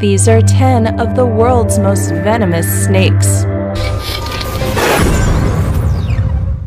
These are 10 of the world's most venomous snakes.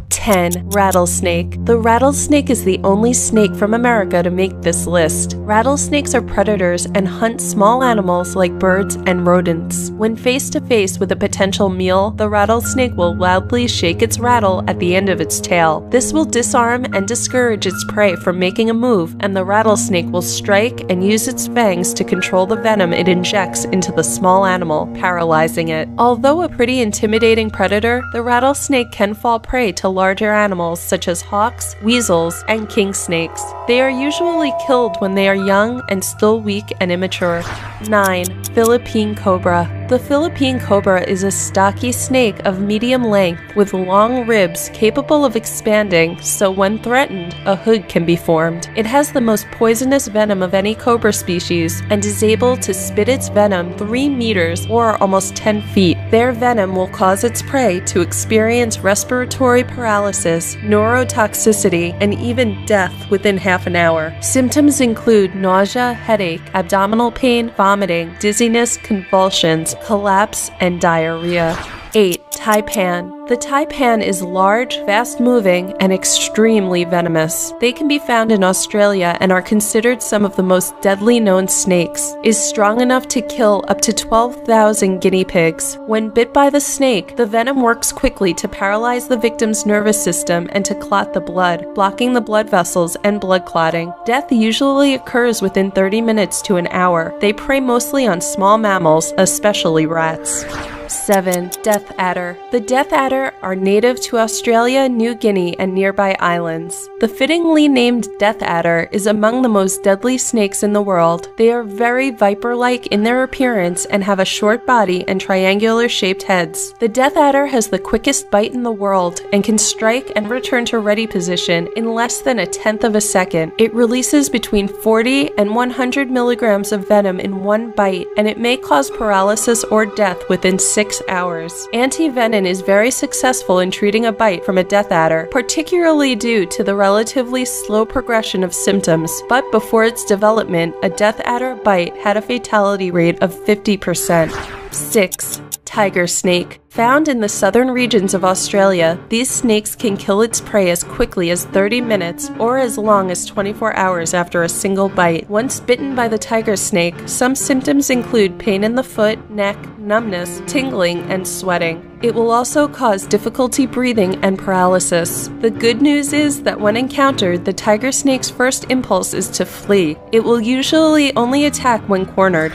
10. Rattlesnake. The rattlesnake is the only snake from America to make this list. Rattlesnakes are predators and hunt small animals like birds and rodents. When face to face with a potential meal, the rattlesnake will loudly shake its rattle at the end of its tail. This will disarm and discourage its prey from making a move, and the rattlesnake will strike and use its fangs to control the venom it injects into the small animal, paralyzing it. Although a pretty intimidating predator, the rattlesnake can fall prey to larger animals such as hawks, weasels, and king snakes. They are usually killed when they are young and still weak and immature. 9. Philippine Cobra. The Philippine Cobra is a stocky snake of medium length with long ribs capable of expanding, so when threatened, a hood can be formed. It has the most poisonous venom of any cobra species and is able to spit its venom 3 meters or almost 10 feet. Their venom will cause its prey to experience respiratory paralysis, neurotoxicity, and even death within half an hour. Symptoms include nausea, headache, abdominal pain, vomiting, dizziness, convulsions, collapse, and diarrhea. 8. Taipan. The taipan is large, fast-moving, and extremely venomous. They can be found in Australia and are considered some of the most deadly known snakes. Is strong enough to kill up to 12,000 guinea pigs. When bit by the snake, the venom works quickly to paralyze the victim's nervous system and to clot the blood, blocking the blood vessels and blood clotting. Death usually occurs within 30 minutes to an hour. They prey mostly on small mammals, especially rats. 7. Death adder. The death adder are native to Australia, New Guinea, and nearby islands. The fittingly named death adder is among the most deadly snakes in the world. They are very viper-like in their appearance and have a short body and triangular-shaped heads. The death adder has the quickest bite in the world and can strike and return to ready position in less than a tenth of a second. It releases between 40 and 100 milligrams of venom in one bite, and it may cause paralysis or death within 6 hours. Anti-venom is very successful in treating a bite from a death adder, particularly due to the relatively slow progression of symptoms, but before its development, a death adder bite had a fatality rate of 50%. 6. Tiger snake. Found in the southern regions of Australia, these snakes can kill its prey as quickly as 30 minutes or as long as 24 hours after a single bite. Once bitten by the tiger snake, some symptoms include pain in the foot, neck, numbness, tingling, and sweating. It will also cause difficulty breathing and paralysis. The good news is that when encountered, the tiger snake's first impulse is to flee. It will usually only attack when cornered.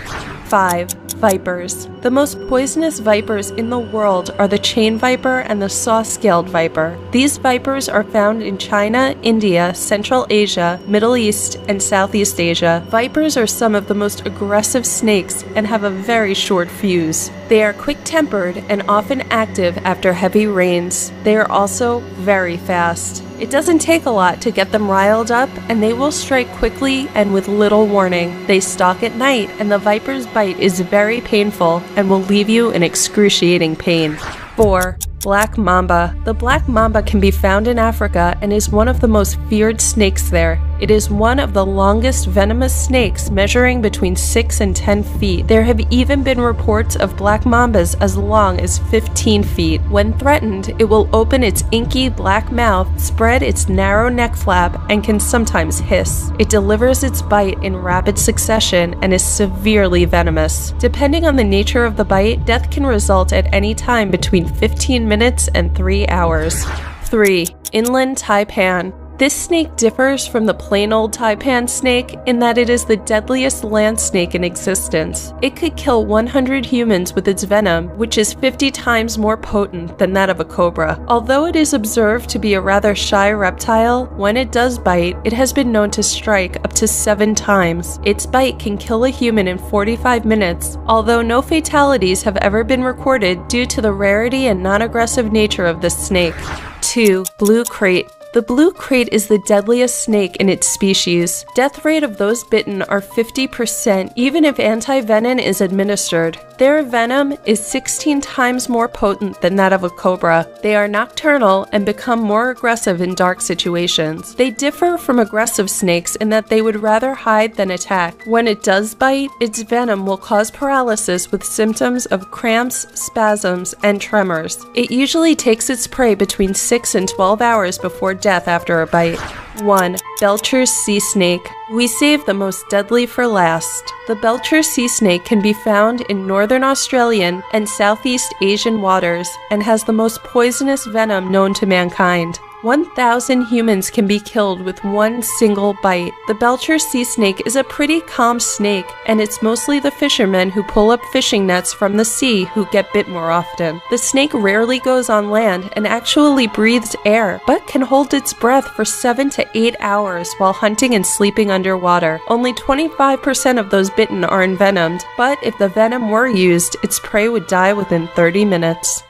5. Vipers. The most poisonous vipers in the world are the chain viper and the saw-scaled viper. These vipers are found in China, India, Central Asia, Middle East, and Southeast Asia. Vipers are some of the most aggressive snakes and have a very short fuse. They are quick-tempered and often active after heavy rains. They are also very fast. It doesn't take a lot to get them riled up, and they will strike quickly and with little warning. They stalk at night, and the viper's bite is very painful and will leave you in excruciating pain. 4. Black Mamba. The black mamba can be found in Africa and is one of the most feared snakes there. It is one of the longest venomous snakes, measuring between 6 and 10 feet. There have even been reports of black mambas as long as 15 feet. When threatened, it will open its inky black mouth, spread its narrow neck flap, and can sometimes hiss. It delivers its bite in rapid succession and is severely venomous. Depending on the nature of the bite, death can result at any time between 15 minutes and 3 hours. 3. Inland Taipan. This snake differs from the plain old taipan snake in that it is the deadliest land snake in existence. It could kill 100 humans with its venom, which is 50 times more potent than that of a cobra. Although it is observed to be a rather shy reptile, when it does bite, it has been known to strike up to 7 times. Its bite can kill a human in 45 minutes, although no fatalities have ever been recorded due to the rarity and non-aggressive nature of this snake. 2. Blue Crate. The blue crate is the deadliest snake in its species. Death rate of those bitten are 50% even if anti-venom is administered. Their venom is 16 times more potent than that of a cobra. They are nocturnal and become more aggressive in dark situations. They differ from aggressive snakes in that they would rather hide than attack. When it does bite, its venom will cause paralysis with symptoms of cramps, spasms, and tremors. It usually takes its prey between 6 and 12 hours before death after a bite. 1. Belcher Sea Snake. We save the most deadly for last. The Belcher Sea Snake can be found in northern Australian and Southeast Asian waters and has the most poisonous venom known to mankind. 1,000 humans can be killed with one single bite. The Belcher Sea Snake is a pretty calm snake, and it's mostly the fishermen who pull up fishing nets from the sea who get bit more often. The snake rarely goes on land and actually breathes air, but can hold its breath for 7 to 8 hours while hunting and sleeping underwater. Only 25% of those bitten are envenomed, but if the venom were used, its prey would die within 30 minutes.